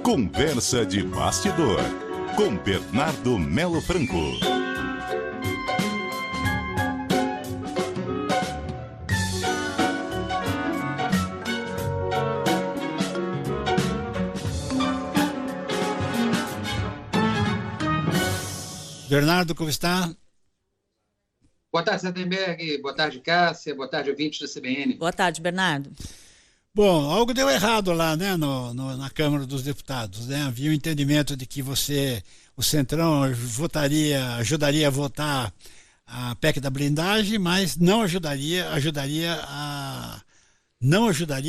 Conversa de Bastidor, com Bernardo Melo Franco. Bernardo, como está? Boa tarde, Sardenberg. Boa tarde, Cássia. Boa tarde, ouvintes da CBN. Boa tarde, Bernardo. Bom, algo deu errado lá, né, na Câmara dos Deputados, né? Havia um entendimento de que o Centrão, ajudaria a votar a PEC da blindagem, mas não ajudaria a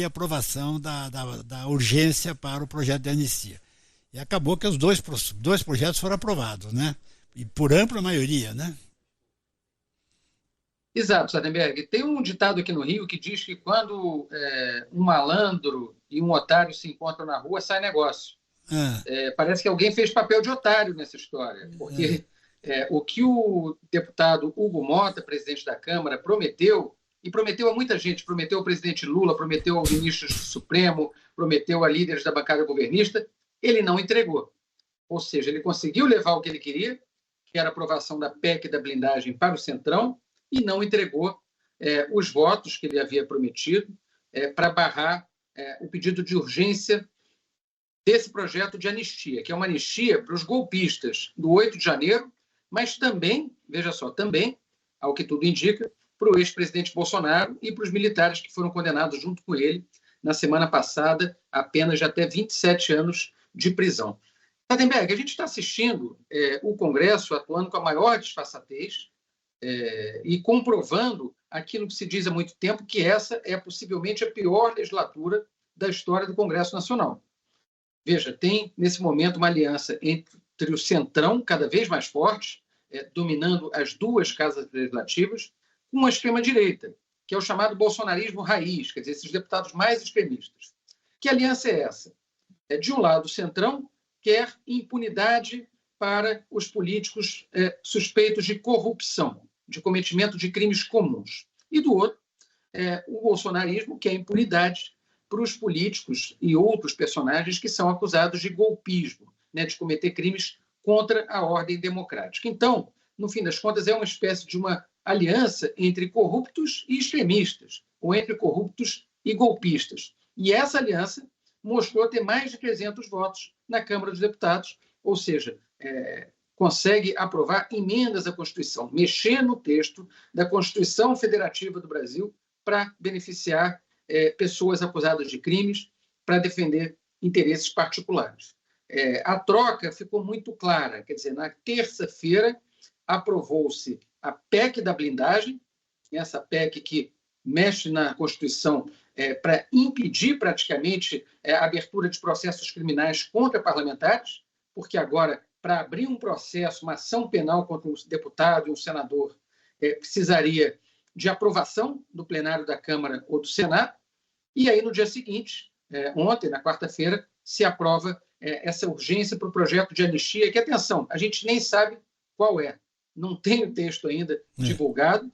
aprovação da urgência para o projeto de anistia. E acabou que os dois projetos foram aprovados, né? E por ampla maioria, né? Exato, Sardenberg. Tem um ditado aqui no Rio que diz que quando um malandro e um otário se encontram na rua, sai negócio. Parece que alguém fez papel de otário nessa história, porque o que o deputado Hugo Mota, presidente da Câmara, prometeu, e prometeu a muita gente, prometeu ao presidente Lula, prometeu ao ministro do Supremo, prometeu a líderes da bancada governista, ele não entregou. Ou seja, ele conseguiu levar o que ele queria, que era a aprovação da PEC da blindagem para o Centrão, e não entregou os votos que ele havia prometido para barrar o pedido de urgência desse projeto de anistia, que é uma anistia para os golpistas do 8 de janeiro, mas também, veja só, também, ao que tudo indica, para o ex-presidente Bolsonaro e para os militares que foram condenados junto com ele na semana passada a penas de até 27 anos de prisão. Sardenberg, a gente está assistindo o Congresso atuando com a maior disfarçatez, e comprovando aquilo que se diz há muito tempo, que essa é possivelmente a pior legislatura da história do Congresso Nacional. Veja, tem nesse momento uma aliança entre o Centrão, cada vez mais forte, dominando as duas casas legislativas, com a extrema-direita, que é o chamado bolsonarismo raiz, quer dizer, esses deputados mais extremistas. Que aliança é essa? De um lado, o Centrão quer impunidade para os políticos suspeitos de corrupção, de cometimento de crimes comuns. E do outro, o bolsonarismo quer impunidade para os políticos e outros personagens que são acusados de golpismo, né, de cometer crimes contra a ordem democrática. Então, no fim das contas, é uma espécie de uma aliança entre corruptos e extremistas, ou entre corruptos e golpistas. E essa aliança mostrou ter mais de 300 votos na Câmara dos Deputados, ou seja, consegue aprovar emendas à Constituição, mexer no texto da Constituição Federativa do Brasil para beneficiar pessoas acusadas de crimes, para defender interesses particulares. A troca ficou muito clara, quer dizer, na terça-feira aprovou-se a PEC da blindagem, essa PEC que mexe na Constituição para impedir praticamente a abertura de processos criminais contra parlamentares, porque agora, para abrir um processo, uma ação penal contra um deputado e um senador, precisaria de aprovação do plenário da Câmara ou do Senado, e aí no dia seguinte, ontem, na quarta-feira, se aprova essa urgência para o projeto de anistia, que, atenção, a gente nem sabe qual é, não tem o texto ainda divulgado,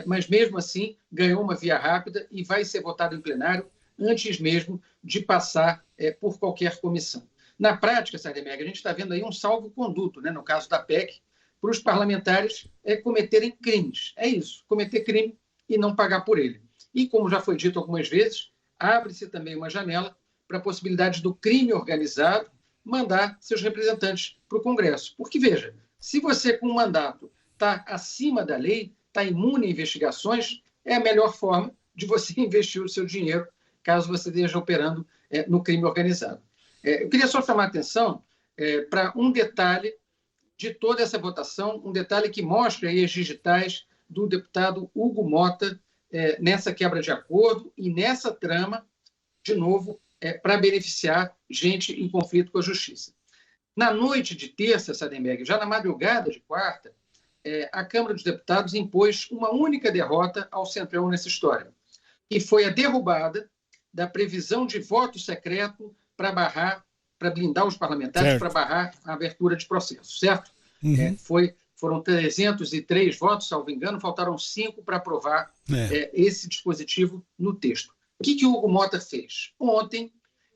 mas mesmo assim ganhou uma via rápida e vai ser votado em plenário antes mesmo de passar por qualquer comissão. Na prática, Sardenberg, a gente está vendo aí um salvo-conduto, né, no caso da PEC, para os parlamentares cometerem crimes. É isso, cometer crime e não pagar por ele. E, como já foi dito algumas vezes, abre-se também uma janela para a possibilidade do crime organizado mandar seus representantes para o Congresso. Porque, veja, se você com um mandato está acima da lei, está imune a investigações, é a melhor forma de você investir o seu dinheiro, caso você esteja operando no crime organizado. Eu queria só chamar a atenção para um detalhe de toda essa votação, um detalhe que mostra aí as digitais do deputado Hugo Mota nessa quebra de acordo e nessa trama, de novo, para beneficiar gente em conflito com a justiça. Na noite de terça, Sardenberg, já na madrugada de quarta, a Câmara dos Deputados impôs uma única derrota ao Centrão nessa história, e foi a derrubada da previsão de voto secreto para blindar os parlamentares, para barrar a abertura de processo, certo? Uhum. Foram 303 votos, salvo engano, faltaram 5 para aprovar esse dispositivo no texto. O que o Hugo Mota fez? Ontem,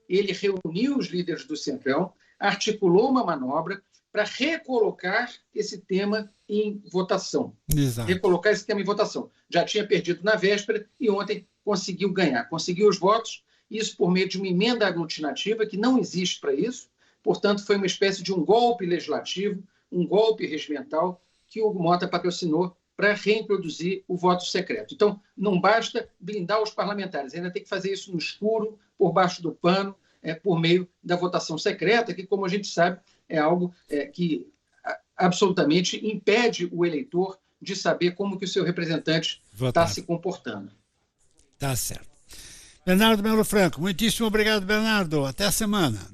ele reuniu os líderes do Centrão, articulou uma manobra para recolocar esse tema em votação. Exato. Recolocar esse tema em votação. Já tinha perdido na véspera e ontem conseguiu ganhar. Conseguiu os votos, isso por meio de uma emenda aglutinativa que não existe para isso. Portanto, foi uma espécie de um golpe legislativo, um golpe regimental que o Hugo Mota patrocinou para reintroduzir o voto secreto. Então, não basta blindar os parlamentares, ainda tem que fazer isso no escuro, por baixo do pano, por meio da votação secreta, que, como a gente sabe, é algo que absolutamente impede o eleitor de saber como que o seu representante está se comportando. Tá certo. Bernardo Melo Franco, muitíssimo obrigado, Bernardo. Até a semana.